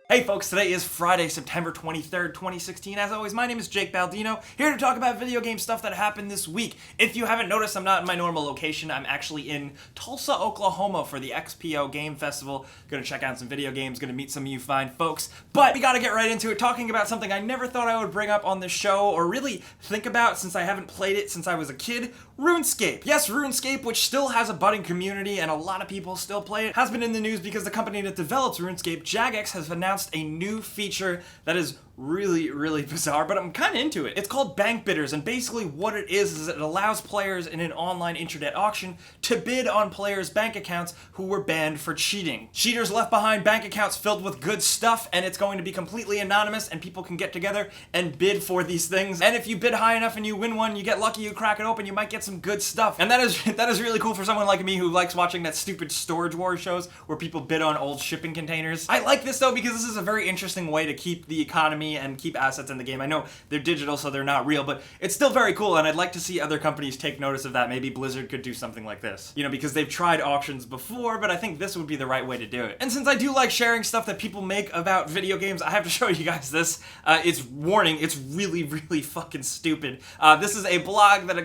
Hey folks, today is Friday, September 23rd, 2016. As always, my name is Jake Baldino, here to talk about video game stuff that happened this week. If you haven't noticed, I'm not in my normal location. I'm actually in Tulsa, Oklahoma for the XPO Game Festival. Gonna check out some video games, gonna meet some of you fine folks. But we gotta get right into it, talking about something I never thought I would bring up on this show, or really think about since I haven't played it since I was a kid. Runescape. Yes, Runescape, which still has a budding community and a lot of people still play it, has been in the news because the company that develops Runescape, Jagex, has announced a new feature that is really bizarre, but I'm kind of into it. It's called bank bidders, and basically what it is it allows players in an online intranet auction to bid on players' bank accounts who were banned for cheating. Cheaters left behind bank accounts filled with good stuff, and it's going to be completely anonymous, and people can get together and bid for these things. And if you bid high enough and you win one, you get lucky, you crack it open, you might get some good stuff. And that is really cool for someone like me who likes watching that stupid Storage Wars shows where people bid on old shipping containers. I like this though because this is a very interesting way to keep the economy and keep assets in the game. I know they're digital, so they're not real, but it's still very cool, and I'd like to see other companies take notice of that. Maybe Blizzard could do something like this. You know, because they've tried auctions before, but I think this would be the right way to do it. And since I do like sharing stuff that people make about video games, I have to show you guys this. It's warning, it's really fucking stupid. This is a blog that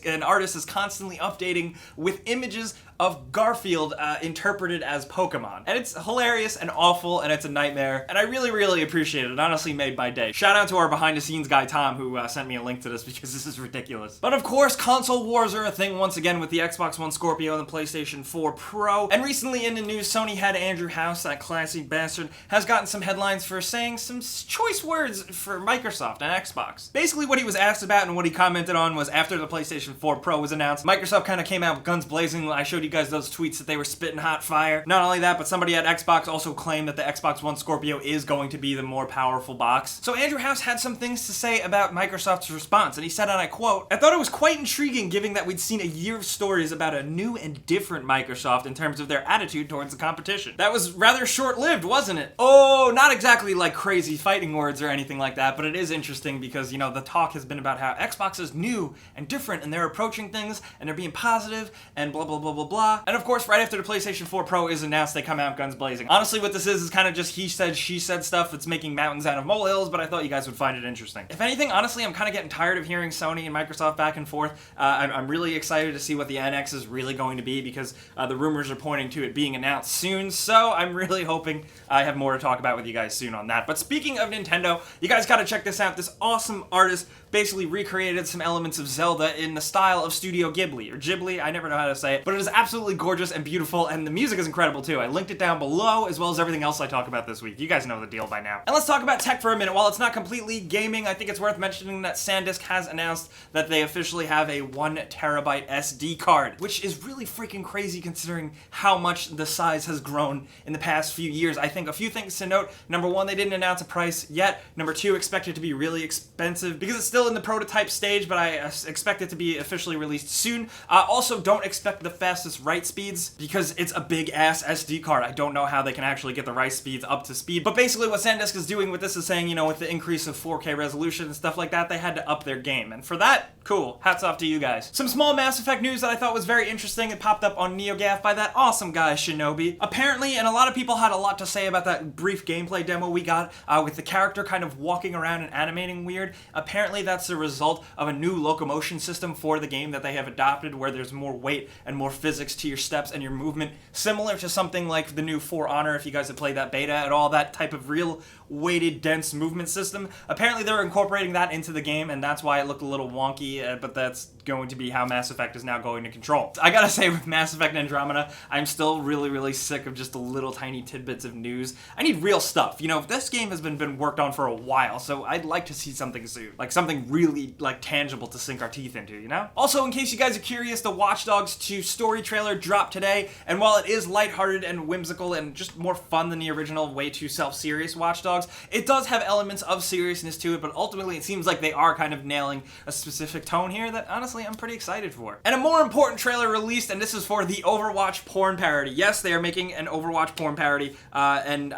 an artist is constantly updating with images of Garfield interpreted as Pokemon. And it's hilarious and awful, and it's a nightmare, and I really appreciate it. It honestly made my day. Shout out to our behind the scenes guy Tom, who sent me a link to this because this is ridiculous. But of course, console wars are a thing once again with the Xbox One Scorpio and the PlayStation 4 Pro. And recently in the news, Sony head Andrew House, that classy bastard, has gotten some headlines for saying some choice words for Microsoft and Xbox. Basically what he was asked about and what he commented on was after the PlayStation 4 Pro was announced, Microsoft kind of came out guns blazing. I showed you guys those tweets that they were spitting hot fire. Not only that, but somebody at Xbox also claimed that the Xbox One Scorpio is going to be the more powerful box. So Andrew House had some things to say about Microsoft's response, and he said, and I quote, "I thought it was quite intriguing given that we'd seen a year of stories about a new and different Microsoft in terms of their attitude towards the competition. That was rather short-lived, wasn't it?" Oh, not exactly like crazy fighting words or anything like that, but it is interesting because, you know, the talk has been about how Xbox is new and different, and they're approaching things, and they're being positive, and blah. And of course, right after the PlayStation 4 Pro is announced, they come out guns blazing. Honestly, what this is kind of just he said, she said stuff that's making mountains out of molehills, but I thought you guys would find it interesting. If anything, honestly, I'm kind of getting tired of hearing Sony and Microsoft back and forth. I'm really excited to see what the NX is really going to be because the rumors are pointing to it being announced soon, so I'm really hoping I have more to talk about with you guys soon on that. But speaking of Nintendo, you guys gotta check this out. This awesome artist basically recreated some elements of Zelda in the style of Studio Ghibli, or Ghibli, I never know how to say it, but it is absolutely gorgeous and beautiful, and the music is incredible too. I linked it down below, as well as everything else I talk about this week. You guys know the deal by now. And let's talk about tech for a minute. While it's not completely gaming, I think it's worth mentioning that SanDisk has announced that they officially have a 1 terabyte SD card, which is really freaking crazy considering how much the size has grown in the past few years. I think a few things to note. Number one, they didn't announce a price yet. Number two, expect it to be really expensive because it's still in the prototype stage, but I expect it to be officially released soon. Also, don't expect the fastest write speeds because it's a big ass SD card. I don't know how they can actually get the write speeds up to speed, but basically what SanDisk is doing with this is saying, you know, with the increase of 4K resolution and stuff like that, they had to up their game, and for that, cool. Hats off to you guys. Some small Mass Effect news that I thought was very interesting. It popped up on NeoGAF by that awesome guy, Shinobi. Apparently, and a lot of people had a lot to say about that brief gameplay demo we got with the character kind of walking around and animating weird. Apparently, that's the result of a new locomotion system for the game that they have adopted where there's more weight and more physics to your steps and your movement, similar to something like the new For Honor, if you guys have played that beta at all, that type of real weighted, dense movement system. Apparently they're incorporating that into the game, and that's why it looked a little wonky, but that's going to be how Mass Effect is now going to control. I gotta say, with Mass Effect Andromeda, I'm still really sick of just the little tiny tidbits of news. I need real stuff. You know, this game has been worked on for a while, so I'd like to see something soon. Like something really, like, tangible to sink our teeth into, you know? Also, in case you guys are curious, the Watch Dogs 2 story trailer dropped today, and while it is lighthearted and whimsical and just more fun than the original, way too self-serious Watch Dogs, it does have elements of seriousness to it, but ultimately it seems like they are kind of nailing a specific tone here that, honestly, I'm pretty excited for. And a more important trailer released, and this is for the Overwatch porn parody. Yes, they are making an Overwatch porn parody, and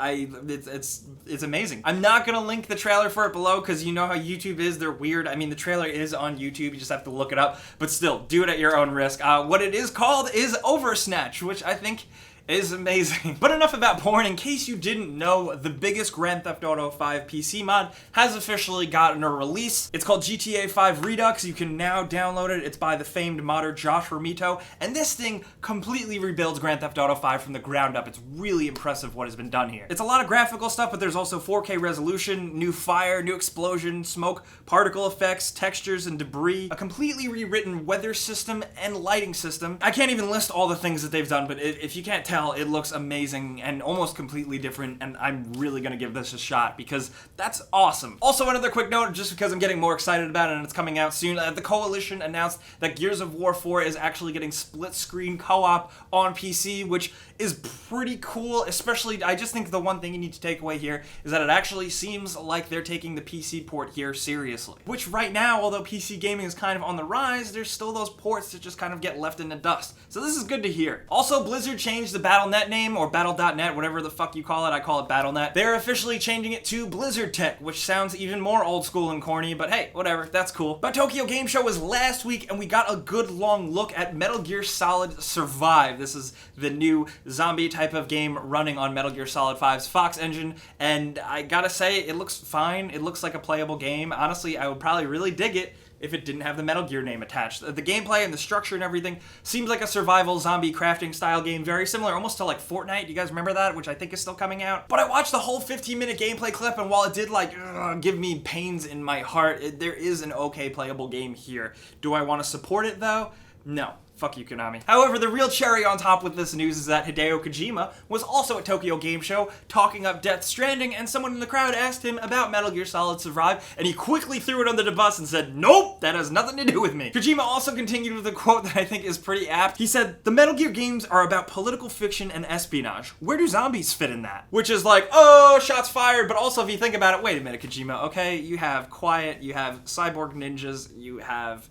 it's amazing. I'm not gonna link the trailer for it below, because you know how YouTube is, they're weird. I mean, the trailer is on YouTube, you just have to look it up, but still, do it at your own risk. What it is called is Oversnatch, which I think is amazing. But enough about porn. In case you didn't know, the biggest Grand Theft Auto 5 PC mod has officially gotten a release. It's called GTA 5 Redux. You can now download it. It's by the famed modder Josh Romito, and this thing completely rebuilds Grand Theft Auto 5 from the ground up. It's really impressive what has been done here. It's a lot of graphical stuff, but there's also 4K resolution, new fire, new explosion, smoke, particle effects, textures and debris, a completely rewritten weather system and lighting system. I can't even list all the things that they've done, but if you can't tell, it looks amazing and almost completely different, and I'm really gonna give this a shot because that's awesome. Also, another quick note, just because I'm getting more excited about it and it's coming out soon, the Coalition announced that Gears of War 4 is actually getting split-screen co-op on PC, which is pretty cool. Especially, I just think the one thing you need to take away here is that it actually seems like they're taking the PC port here seriously. Which right now, although PC gaming is kind of on the rise, there's still those ports that just kind of get left in the dust. So this is good to hear. Also, Blizzard changed the Battle.net name, or Battle.net, whatever the fuck you call it. I call it Battle.net. They're officially changing it to Blizzard Tech, which sounds even more old school and corny, but hey, whatever, that's cool. But Tokyo Game Show was last week, and we got a good long look at Metal Gear Solid Survive. This is the new zombie type of game running on Metal Gear Solid 5's Fox engine, and I gotta say, it looks fine. It looks like a playable game. Honestly, I would probably really dig it if it didn't have the Metal Gear name attached. The gameplay and the structure and everything seems like a survival zombie crafting style game, very similar almost to like Fortnite. Do you guys remember that? Which I think is still coming out. But I watched the whole 15-minute gameplay clip, and while it did like give me pains in my heart, there is an okay playable game here. Do I want to support it though? No. Fuck you, Konami. However, the real cherry on top with this news is that Hideo Kojima was also at Tokyo Game Show talking up Death Stranding, and someone in the crowd asked him about Metal Gear Solid Survive, and he quickly threw it under the bus and said, nope, that has nothing to do with me. Kojima also continued with a quote that I think is pretty apt. He said, the Metal Gear games are about political fiction and espionage. Where do zombies fit in that? Which is like, oh, shots fired, but also if you think about it, wait a minute, Kojima, okay, you have Quiet, you have cyborg ninjas, you have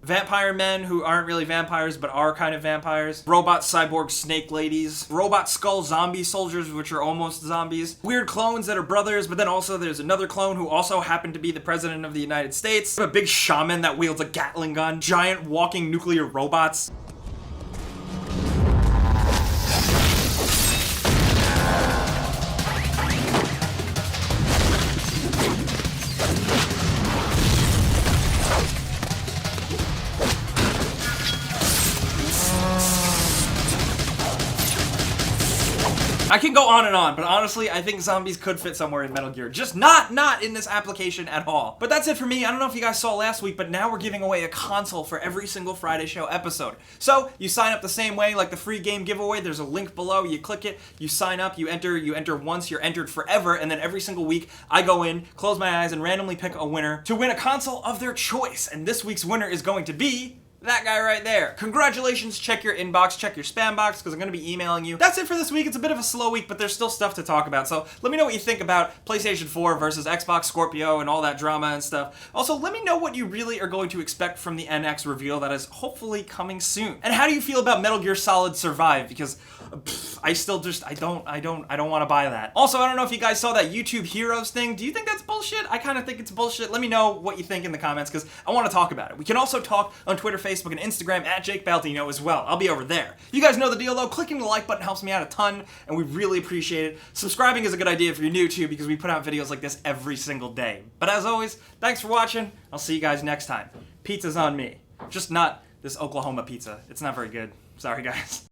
vampire men who aren't really vampires but are kind of vampires, robot cyborg snake ladies, robot skull zombie soldiers which are almost zombies, weird clones that are brothers, but then also there's another clone who also happened to be the president of the United States, a big shaman that wields a Gatling gun, giant walking nuclear robots. I can go on and on, but honestly, I think zombies could fit somewhere in Metal Gear. Just not in this application at all. But that's it for me. I don't know if you guys saw last week, but now we're giving away a console for every single Friday Show episode. So, you sign up the same way, like the free game giveaway. There's a link below. You click it, you sign up, you enter once, you're entered forever, and then every single week, I go in, close my eyes, and randomly pick a winner to win a console of their choice. And this week's winner is going to be that guy right there. Congratulations, check your inbox, check your spam box, because I'm going to be emailing you. That's it for this week. It's a bit of a slow week, but there's still stuff to talk about. So let me know what you think about PlayStation 4 versus Xbox Scorpio and all that drama and stuff. Also, let me know what you really are going to expect from the NX reveal that is hopefully coming soon. And how do you feel about Metal Gear Solid Survive? Because I still just, I don't want to buy that. Also, I don't know if you guys saw that YouTube Heroes thing. Do you think that's bullshit? I kind of think it's bullshit. Let me know what you think in the comments, because I want to talk about it. We can also talk on Twitter, Facebook, and Instagram at Jake Baldino as well. I'll be over there. You guys know the deal though. Clicking the like button helps me out a ton, and we really appreciate it. Subscribing is a good idea if you're new too, because we put out videos like this every single day. But as always, thanks for watching. I'll see you guys next time. Pizza's on me. Just not this Oklahoma pizza. It's not very good. Sorry, guys.